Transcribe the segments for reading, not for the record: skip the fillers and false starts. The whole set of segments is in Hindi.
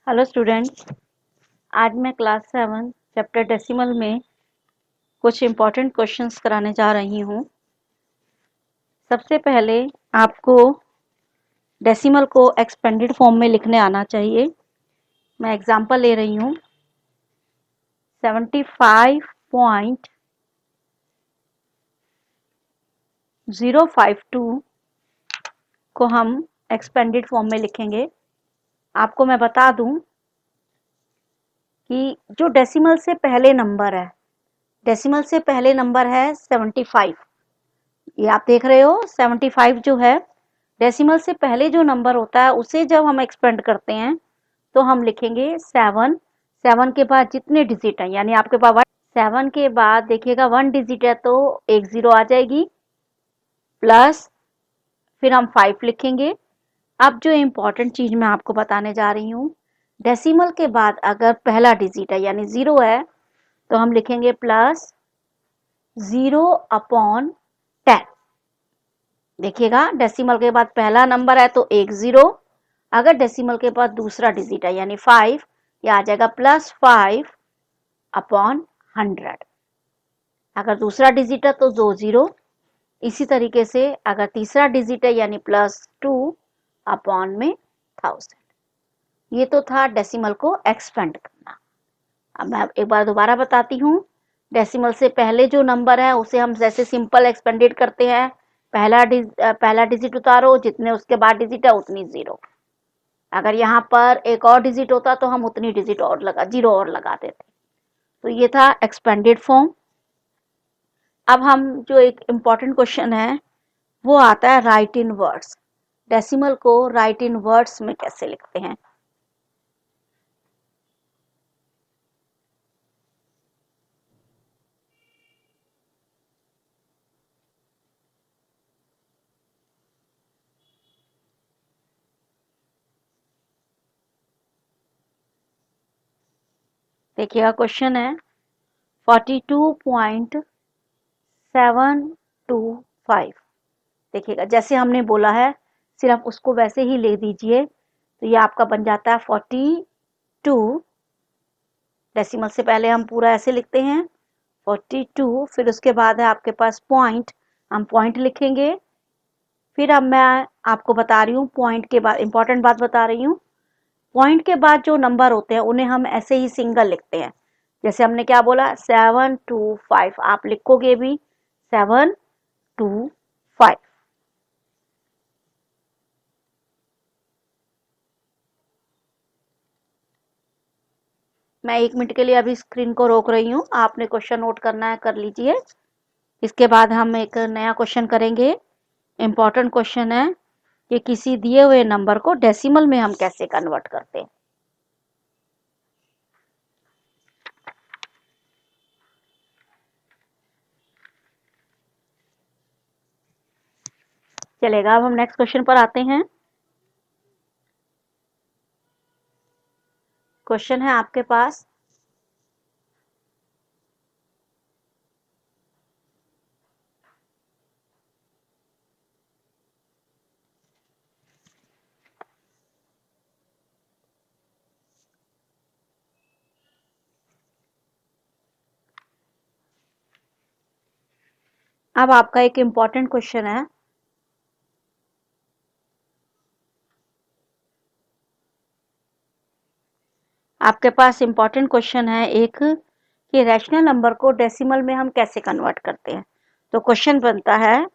Hello students. आज मैं क्लास 7 चैप्टर डेसिमल में कुछ इम्पोर्टेंट क्वेश्चंस कराने जा रही हूँ। सबसे पहले आपको डेसिमल को एक्सपेंडेड फॉर्म में लिखने आना चाहिए। मैं एग्जांपल ले रही हूँ 75.052 को हम एक्सपेंडेड फॉर्म में लिखेंगे। आपको मैं बता दूं कि जो डेसिमल से पहले नंबर है, डेसिमल से पहले नंबर है 75। ये आप देख रहे हो 75 जो है डेसिमल से पहले जो नंबर होता है उसे जब हम एक्सपेंड करते हैं तो हम लिखेंगे 7। 7 के बाद जितने डिजिट है यानी आपके पास 7 के बाद देखिएगा 1 डिजिट है तो एक 0 आ जाएगी, प्लस फिर हम 5 लिखेंगे। अब जो इम्पोर्टेंट चीज मैं आपको बताने जा रही हूँ, डेसिमल के बाद अगर पहला डिजिट है यानी 0 है तो हम लिखेंगे प्लस 0/10। देखिएगा डेसिमल के बाद पहला नंबर है तो एक 0, अगर डेसिमल के बाद दूसरा डिजिट है यानी 5, यह आ जाएगा प्लस 5/100। अगर दूसरा डिजिट है तो 2 0। इसी तरीके से अगर तीसरा डिजिट है यानी प्लस 2/1000। ये तो था डेसिमल को एक्सपेंड करना। अब मैं एक बार दोबारा बताती हूँ। डेसिमल से पहले जो नंबर है उसे हम जैसे सिंपल एक्सपेंडेड करते हैं, पहला डिजिट उतारो, जितने उसके बाद डिजिट है उतनी 0। अगर यहाँ पर एक और डिजिट होता तो हम उतनी डिजिट और लगा 0 और लगा देते। तो ये था एक्सपेंडेड फॉर्म। अब हम जो एक इम्पॉर्टेंट क्वेश्चन है वो आता है राइट इन वर्ड्स। डेसिमल को राइट इन वर्ड्स में कैसे लिखते हैं। देखिएगा क्वेश्चन है 42.725। देखिएगा जैसे हमने बोला है सिर्फ उसको वैसे ही ले दीजिए तो ये आपका बन जाता है 42। डेसिमल से पहले हम पूरा ऐसे लिखते हैं 42, फिर उसके बाद है आपके पास पॉइंट, हम पॉइंट लिखेंगे। फिर अब मैं आपको बता रही हूँ पॉइंट के बाद इंपॉर्टेंट बात बता रही हूँ। पॉइंट के बाद जो नंबर होते हैं उन्हें हम ऐसे ही सिंगल लिखते हैं। जैसे हमने क्या बोला 725, आप लिखोगे भी 725। मैं 1 मिनट के लिए अभी स्क्रीन को रोक रही हूँ, आपने क्वेश्चन नोट करना है कर लीजिए। इसके बाद हम एक नया क्वेश्चन करेंगे। इम्पॉर्टेंट क्वेश्चन है कि किसी दिए हुए नंबर को डेसिमल में हम कैसे कन्वर्ट करते हैं। चलेगा, अब हम नेक्स्ट क्वेश्चन पर आते हैं। क्वेश्चन है आपके पास अब आपका एक इम्पॉर्टेंट क्वेश्चन है। आपके पास इम्पॉर्टेंट क्वेश्चन है एक कि रैशनल नंबर को डेसिमल में हम कैसे कन्वर्ट करते हैं। तो क्वेश्चन बनता है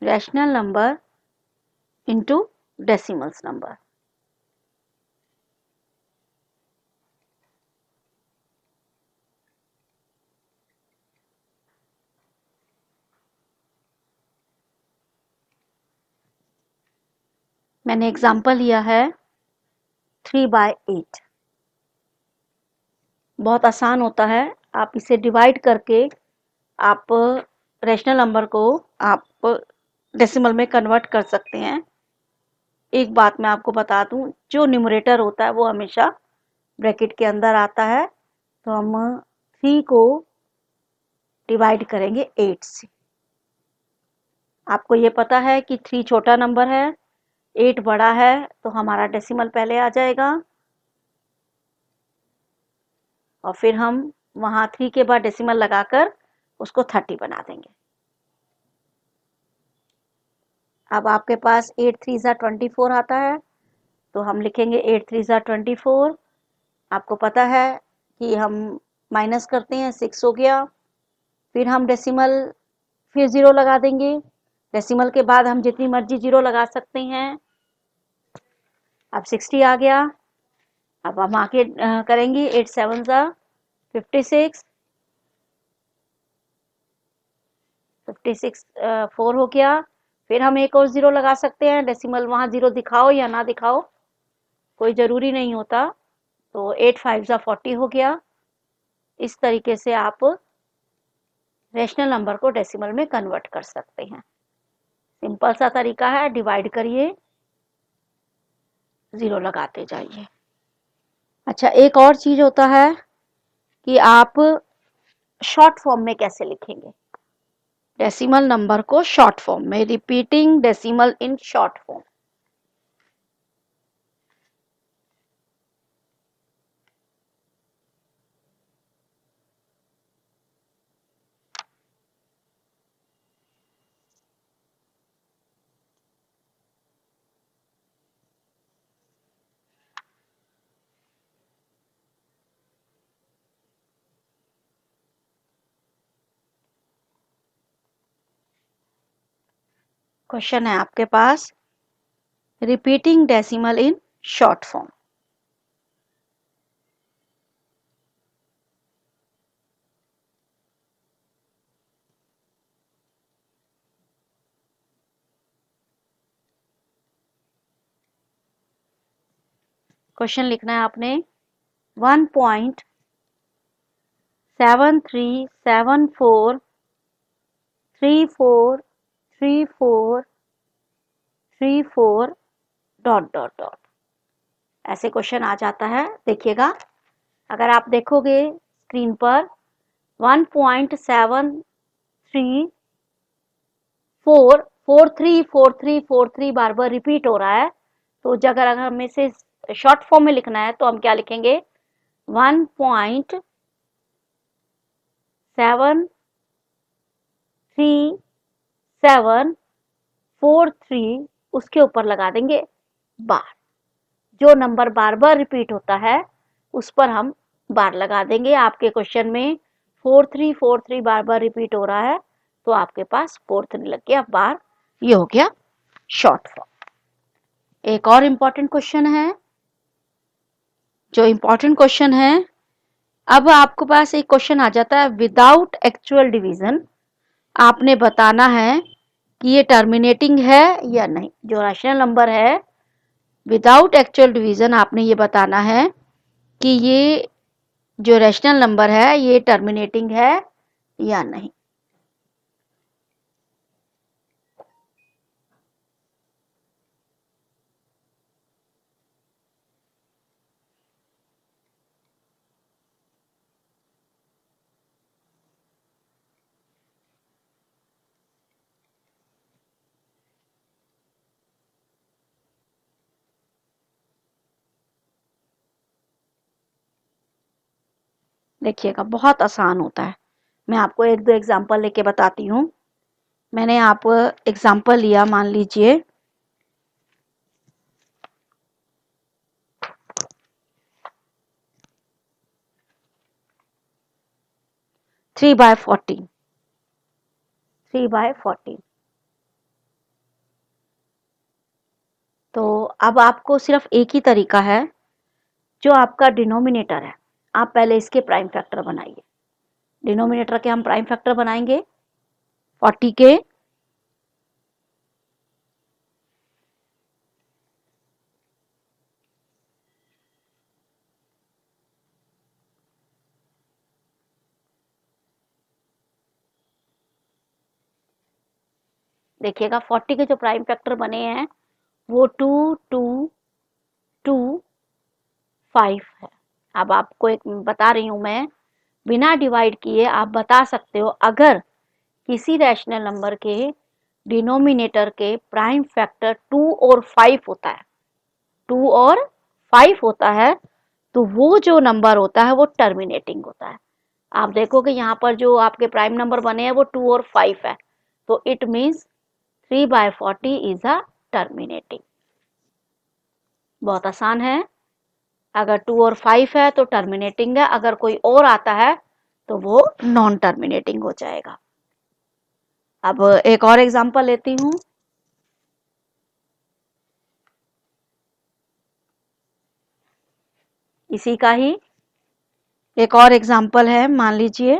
rational number into decimals number. मैंने एग्जांपल लिया है 3/8। बहुत आसान होता है, आप इसे डिवाइड करके आप रैशनल नंबर को आप डेसिमल में कन्वर्ट कर सकते हैं। एक बात मैं आपको बता दूं, जो न्यूमरेटर होता है वो हमेशा ब्रैकेट के अंदर आता है, तो हम 3 को डिवाइड करेंगे 8 से। आपको ये पता है कि 3 छोटा नंबर है, 8 बड़ा है, तो हमारा डेसिमल पहले आ जाएगा और फिर हम वहाँ 3 के बाद डेसिमल लगाकर उसको 30 बना देंगे। अब आपके पास 8 3 ज़ा 24 आता है, तो हम लिखेंगे 8 3 ज़ा 24। आपको पता है कि हम माइनस करते हैं, 6 हो गया। फिर हम डेसिमल फिर 0 लगा देंगे। डेसिमल के बाद हम जितनी मर्जी 0 लगा सकते हैं। अब 60 आ गया। अब हम आगे करेंगे 8 7 ज़ा 56, 56 4 हो गया। फिर हम एक और 0 लगा सकते हैं। डेसिमल वहाँ 0 दिखाओ या ना दिखाओ, कोई ज़रूरी नहीं होता। तो 8 5 ज़ा 40 हो गया। इस तरीके से आप रेशनल नंबर को डेसिमल में कन्वर्ट कर सकते हैं। सिंपल सा तरीका है, डिवाइड करिए, 0 लगाते जाइए। अच्छा, एक और चीज़ होता है कि आप शॉर्ट फॉर्म में कैसे लिखेंगे डेसिमल नंबर को। शॉर्ट फॉर्म में, repeating decimal in short form. Question है आपके पास, repeating decimal in short form. Question लिखना है आपने 1.7374343434 डॉट डॉट डॉट, ऐसे क्वेश्चन आ जाता है। देखिएगा, अगर आप देखोगे स्क्रीन पर 1.73434343 बार बार रिपीट हो रहा है, तो अगर हमें से शॉर्ट फॉर्म में लिखना है तो हम क्या लिखेंगे, 1.7743, उसके ऊपर लगा देंगे बार। जो नंबर बार बार रिपीट होता है उस पर हम बार लगा देंगे। आपके क्वेश्चन में 4343 बार बार रिपीट हो रहा है, तो आपके पास 43 लग गया बार। ये हो गया शॉर्ट फॉर्म। एक और इंपॉर्टेंट क्वेश्चन है, जो इंपॉर्टेंट क्वेश्चन है, अब आपके पास एक क्वेश्चन आ जाता है विदाउट एक्चुअल डिवीजन। आपने बताना है कि ये टर्मिनेटिंग है या नहीं। जो रैशनल नंबर है विदाउट एक्चुअल डिवीजन, आपने ये बताना है कि ये जो रैशनल नंबर है ये टर्मिनेटिंग है या नहीं। देखिएगा, बहुत आसान होता है। मैं आपको एक दो एग्जांपल लेके बताती हूँ। मैंने आप एग्जांपल लिया, मान लीजिए 3/14, 3/14। तो अब आपको सिर्फ एक ही तरीका है, जो आपका डिनोमिनेटर है, आप पहले इसके प्राइम फैक्टर बनाइए। डिनोमिनेटर के हम प्राइम फैक्टर बनाएंगे 40 के देखिएगा 40 के जो प्राइम फैक्टर बने हैं वो 2 2 2 5 है। अब आपको एक बता रही हूं मैं, बिना डिवाइड किए आप बता सकते हो, अगर किसी रैशनल नंबर के डिनोमिनेटर के प्राइम फैक्टर 2 और 5 होता है, 2 और 5 होता है, तो वो जो नंबर होता है वो टर्मिनेटिंग होता है। आप देखोगे यहाँ पर जो आपके प्राइम नंबर बने हैं वो 2 और 5 है, तो it means 3/40 is a terminating. बहुत आसान है। अगर 2 और 5 है तो टर्मिनेटिंग है, अगर कोई और आता है तो वो नॉन टर्मिनेटिंग हो जाएगा। अब एक और एग्जांपल लेती हूँ। इसी का ही एक और एग्जांपल है, मान लीजिए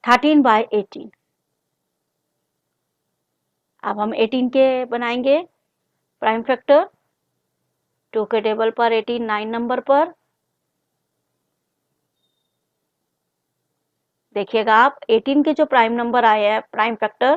13/18। अब हम 18 के बनाएंगे प्राइम फैक्टर, 2 के टेबल पर 18 9 नंबर पर। देखिएगा आप 18 के जो प्राइम नंबर आए हैं प्राइम फैक्टर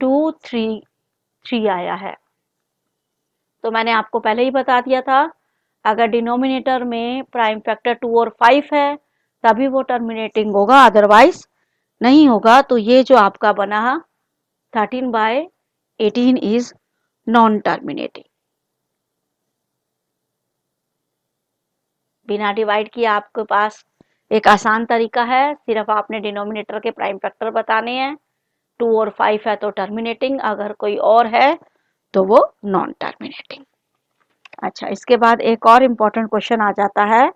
2 3 3 आया है। तो मैंने आपको पहले ही बता दिया था, अगर डिनोमिनेटर में प्राइम फैक्टर 2 और 5 है तभी वो टर्मिनेटिंग होगा, अदरवाइज नहीं होगा। तो ये जो आपका बना 13/18 इज नॉन टर्मिनेटिंग। बिना डिवाइड किए आपके पास एक आसान तरीका है, सिर्फ आपने डिनोमिनेटर के प्राइम फैक्टर बताने हैं। 2 और 5 है तो टर्मिनेटिंग, अगर कोई और है तो वो नॉन टर्मिनेटिंग। अच्छा, इसके बाद एक और इम्पोर्टेंट क्वेश्चन आ जाता है।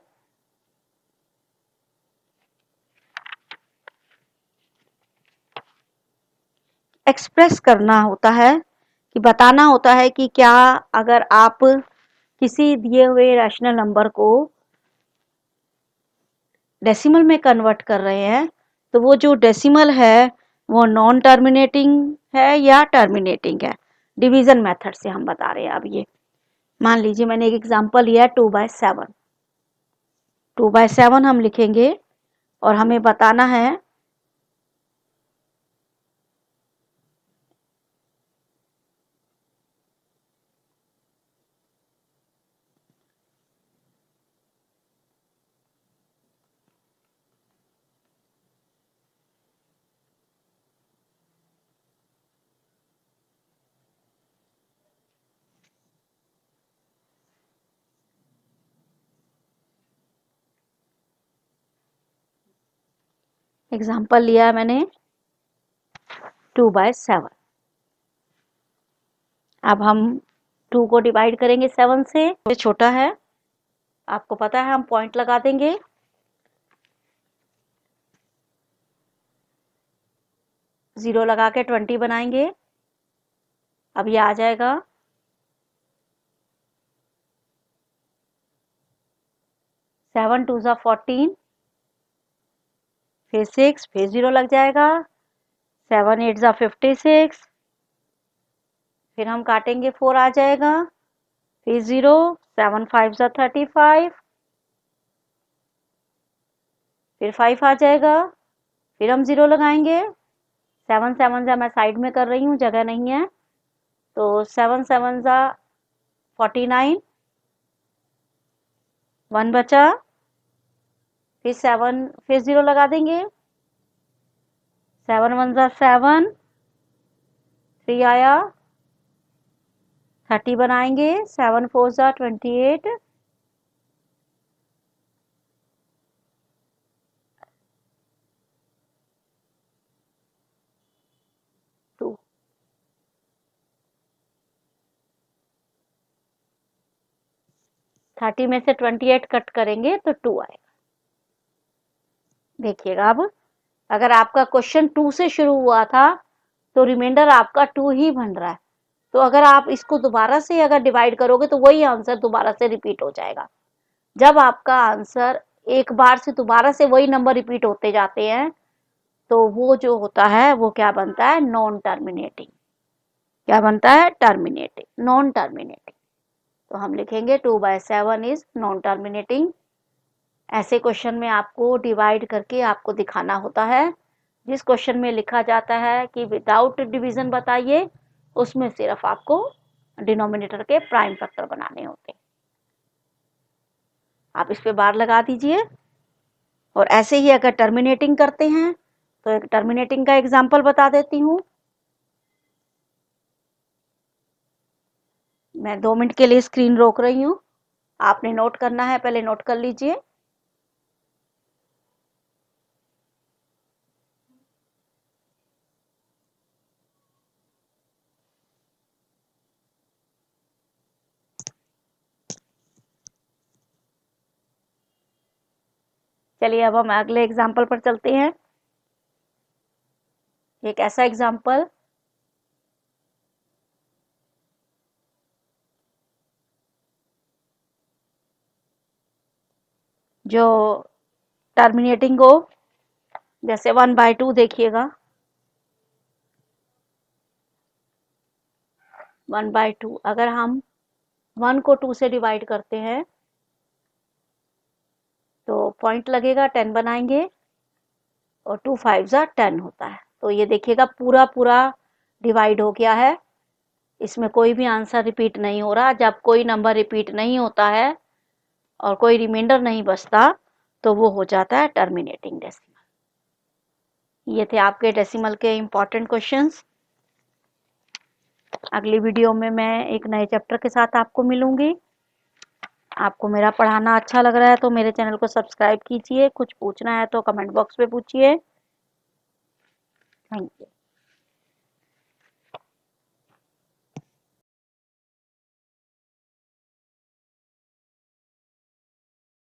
एक्सप्रेस करना होता है कि बताना होता है कि क्या अगर आप किसी दिए हुए रैशनल नंबर को डेसिमल में कन्वर्ट कर रहे हैं तो वो जो डेसिमल है वो नॉन टर्मिनेटिंग है या टर्मिनेटिंग है। डिवीजन मेथड से हम बता रहे हैं। अब ये मान लीजिए मैंने एक एग्जांपल लिया है 2/7। 2/7 हम लिखेंगे और हमें बताना है एग्जांपल लिया है मैंने 2/7। अब हम 2 को डिवाइड करेंगे 7 से, ये छोटा है, आपको पता है हम पॉइंट लगा देंगे। जीरो लगा के 20 बनाएंगे। अब ये आ जाएगा 7 2 ज़ा 14, फिर 6, फिर 0 लग जाएगा। 7 8 ज़ा 56, फिर हम काटेंगे 4 आ जाएगा, फिर 0, 7 5 ज़ा 35, फिर 5 आ जाएगा, फिर हम 0 लगाएंगे। 7 7 ज़ा मैं साइड में कर रही हूँ, जगह नहीं है, तो 7 7 ज़ा 49, 1 बचा, फिर 7, फिर 0 लगा देंगे। 7 1 ज़ा 7, 3 आया, 30 बनाएंगे। 7 4 ज़ा 28, 2। 30 में से 28 कट करेंगे तो 2 आएगा। देखिएगा अब अगर आपका क्वेश्चन 2 से शुरू हुआ था तो रिमाइंडर आपका 2 ही बन रहा है, तो अगर आप इसको दोबारा से अगर डिवाइड करोगे तो वही आंसर दोबारा से रिपीट हो जाएगा। जब आपका आंसर एक बार से दोबारा से वही नंबर रिपीट होते जाते हैं तो वो जो होता है वो क्या बनता है, नॉन टर्मिनेटिंग। क्या बनता है, टर्मिनेटिंग, नॉन टर्मिनेटिंग। तो हम लिखेंगे 2/7 इज नॉन टर्मिनेटिंग। ऐसे क्वेश्चन में आपको डिवाइड करके आपको दिखाना होता है। जिस क्वेश्चन में लिखा जाता है कि विदाउट डिवीजन बताइए, उसमें सिर्फ आपको डिनोमिनेटर के प्राइम फैक्टर बनाने होते हैं। आप इस पे बार लगा दीजिए। और ऐसे ही अगर टर्मिनेटिंग करते हैं तो एक टर्मिनेटिंग का एग्जाम्पल बता देती हूँ। मैं 2 मिनट के लिए स्क्रीन रोक रही हूँ, आपने नोट करना है, पहले नोट कर लीजिए। चलिए अब हम अगले एग्जाम्पल पर चलते हैं। एक ऐसा एग्जाम्पल जो टर्मिनेटिंग हो, जैसे 1/2 देखिएगा, 1/2 अगर हम 1 को 2 से डिवाइड करते हैं तो पॉइंट लगेगा, 10 बनाएंगे और 2 5 10 होता है। तो ये देखिएगा पूरा पूरा डिवाइड हो गया है, इसमें कोई भी आंसर रिपीट नहीं हो रहा। जब कोई नंबर रिपीट नहीं होता है और कोई रिमाइंडर नहीं बचता तो वो हो जाता है टर्मिनेटिंग डेसिमल। ये थे आपके डेसिमल के इम्पॉर्टेंट क्वेश्चंस। अगली वीडियो में मैं एक नए चैप्टर के साथ आपको मिलूंगी। आपको मेरा पढ़ाना अच्छा लग रहा है तो मेरे चैनल को सब्सक्राइब कीजिए। कुछ पूछना है तो कमेंट बॉक्स में पूछिए। Thank you.